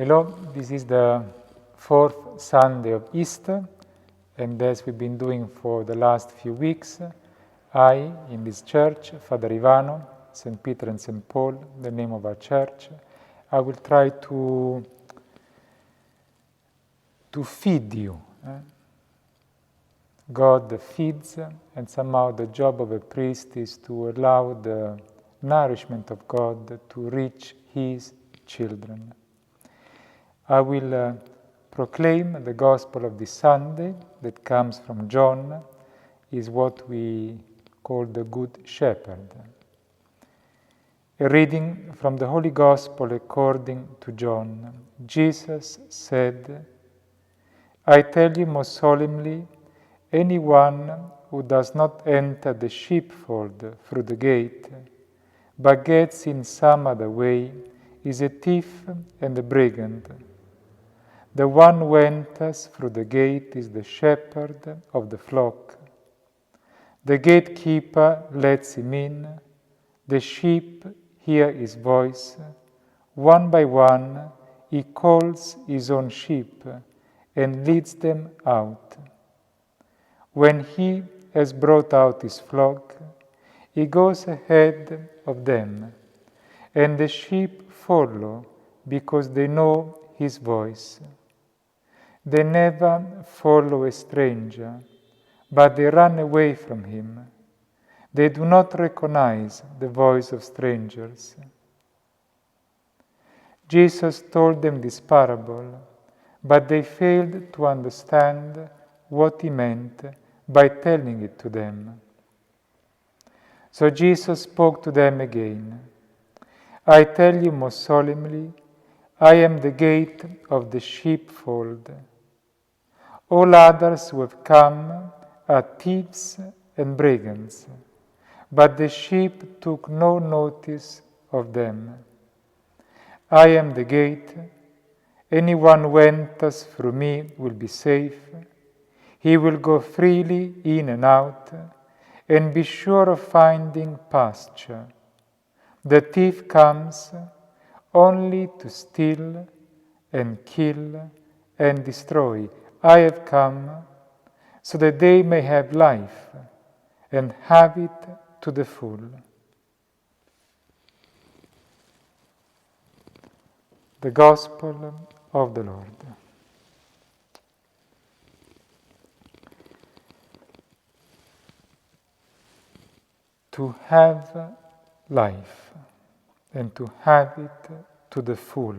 Hello, this is the fourth Sunday of Easter, and as we've been doing for the last few weeks, I, in this church, Father Ivano, St. Peter and St. Paul, the name of our church, I will try to feed you. God feeds, and somehow the job of a priest is to allow the nourishment of God to reach His children. I will proclaim the Gospel of this Sunday that comes from John, is what we call the Good Shepherd. A reading from the Holy Gospel according to John. Jesus said, "I tell you most solemnly, anyone who does not enter the sheepfold through the gate, but gets in some other way, is a thief and a brigand. The one who enters through the gate is the shepherd of the flock. The gatekeeper lets him in. The sheep hear his voice. One by one, he calls his own sheep and leads them out. When he has brought out his flock, he goes ahead of them, and the sheep follow because they know his voice. They never follow a stranger, but they run away from him. They do not recognize the voice of strangers." Jesus told them this parable, but they failed to understand what he meant by telling it to them. So Jesus spoke to them again. "I tell you most solemnly, I am the gate of the sheepfold. All others who have come are thieves and brigands, but the sheep took no notice of them. I am the gate. Anyone who enters through me will be safe. He will go freely in and out, and be sure of finding pasture. The thief comes only to steal and kill and destroy. I have come so that they may have life and have it to the full." The Gospel of the Lord. To have life and to have it to the full.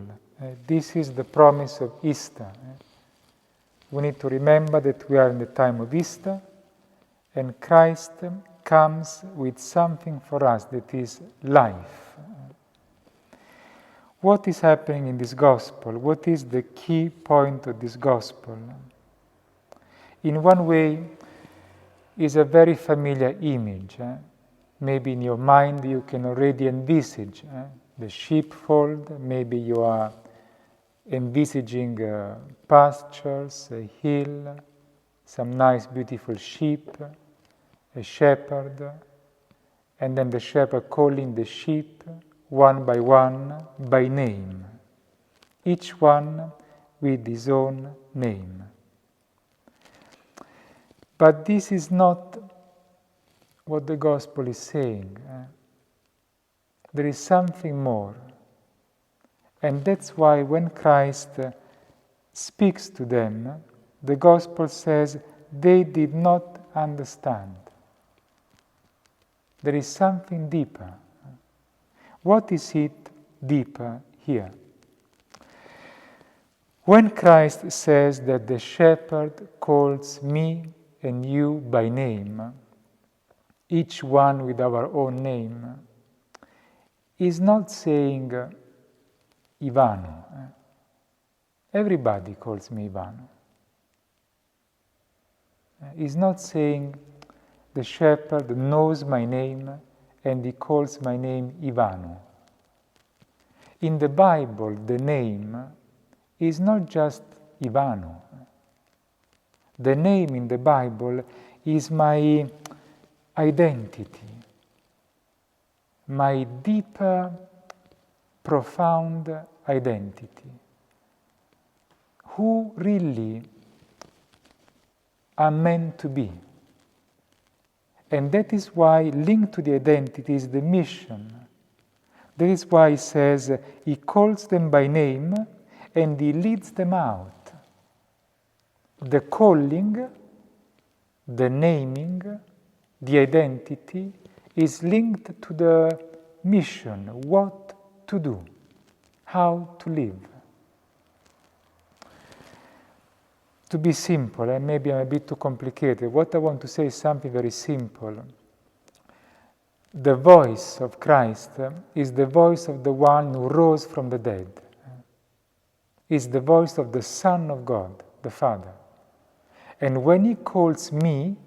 This is the promise of Easter. We need to remember that we are in the time of Easter, and Christ comes with something for us that is life. What is happening in this Gospel? What is the key point of this Gospel? In one way, is a very familiar image. Maybe in your mind you can already envisage the sheepfold. Maybe you are envisaging pastures, a hill, some nice beautiful sheep, a shepherd, and then the shepherd calling the sheep one by one by name, each one with his own name. But this is not what the Gospel is saying. There is something more. And that's why when Christ speaks to them, the Gospel says they did not understand. There is something deeper. What is it deeper here? When Christ says that the shepherd calls me and you by name, each one with our own name, is not saying Ivano. Everybody calls me Ivano. He's not saying the shepherd knows my name and he calls my name Ivano. In the Bible, the name is not just Ivano. The name in the Bible is my identity, my deeper, profound identity. who really are meant to be. And that is why linked to the identity is the mission. That is why he says he calls them by name and he leads them out. The calling, the naming, the identity is linked to the mission, what to do, how to live. To be simple, and maybe I'm a bit too complicated, what I want to say is something very simple. The voice of Christ is the voice of the one who rose from the dead. It's the voice of the Son of God, the Father. And when he calls me,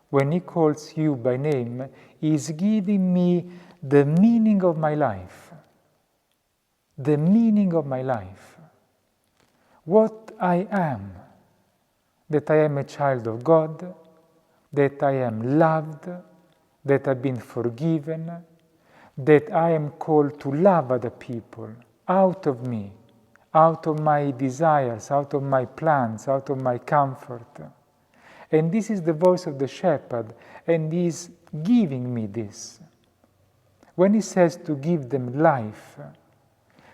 when he calls you by name, he is giving me the meaning of my life. The meaning of my life. What I am. That I am a child of God, that I am loved, that I've been forgiven, that I am called to love other people out of me, out of my desires, out of my plans, out of my comfort. And this is the voice of the shepherd, and he is giving me this. When he says to give them life,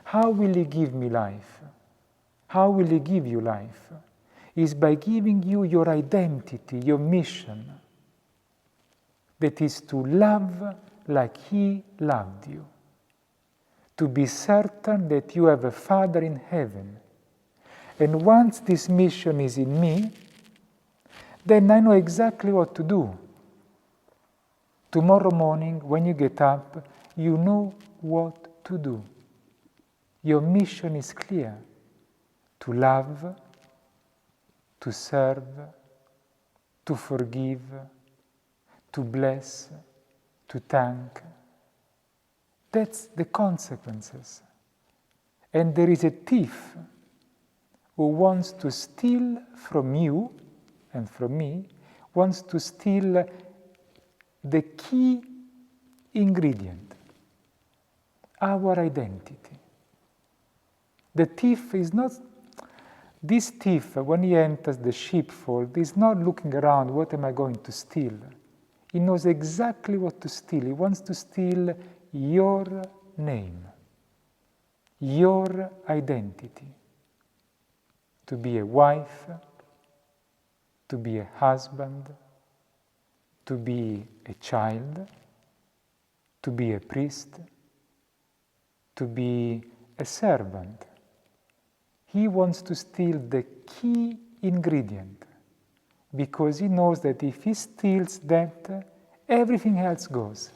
how will he give me life? How will he give you life? Is by giving you your identity, your mission. That is to love like he loved you. To be certain that you have a Father in heaven. And once this mission is in me, then I know exactly what to do. Tomorrow morning, when you get up, you know what to do. Your mission is clear. To love, to serve, to forgive, to bless, to thank. That's the consequences. And there is a thief who wants to steal from you and from me, wants to steal the key ingredient, our identity. The thief is not This thief, when he enters the sheepfold, is not looking around, what am I going to steal? He knows exactly what to steal. He wants to steal your name, your identity. To be a wife, to be a husband, to be a child, to be a priest, to be a servant. He wants to steal the key ingredient because he knows that if he steals that, everything else goes.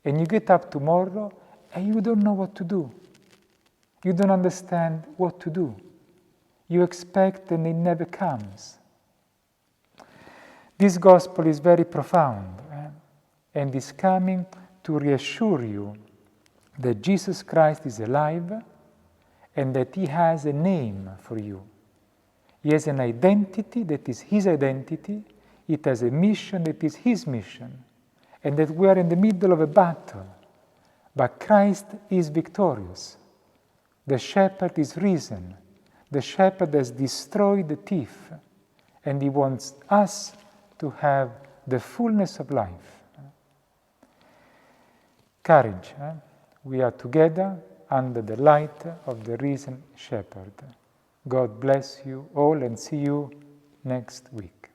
And you get up tomorrow and you don't know what to do. You don't understand what to do. You expect and it never comes. This gospel is very profound and is coming to reassure you that Jesus Christ is alive and that he has a name for you. He has an identity that is his identity. It has a mission that is his mission. And that we are in the middle of a battle. But Christ is victorious. The shepherd is risen. The shepherd has destroyed the thief. And he wants us to have the fullness of life. Courage. We are together under the light of the risen shepherd. God bless you all and see you next week.